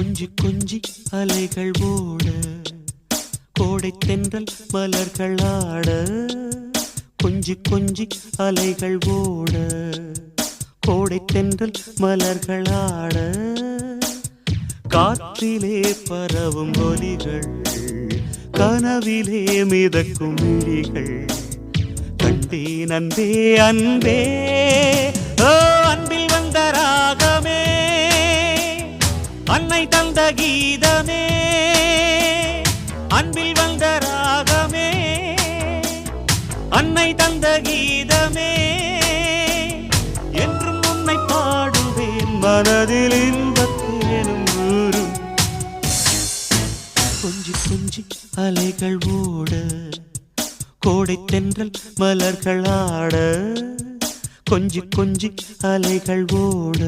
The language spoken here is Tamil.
கொஞ்சி கொஞ்சி அலைகள் ஓட கோடை தென்றல் மலர்கள் ஆட கொஞ்சி கொஞ்சி அலைகள் ஓட கோடை தென்றல் மலர்கள் ஆட காற்றிலே பரவும் ஒலிகள் கனவிலே மிதக்கும் விழிகள் கண்டேன் அன்பே அன்பே ஓ அன்பில் வந்த ராகமே அன்னை தந்த கீதமே அன்பில் வந்த ராகமே அன்னை தந்த கீதமே என்றும் உன்னை பாடுவேன் மனதில் இன்பத்தேனும் ஊரும் கொஞ்சி கொஞ்சி அலைகள் ஓட கோடை தென்றல் மலர்கள் ஆட கொஞ்சி கொஞ்சி அலைகள் ஓட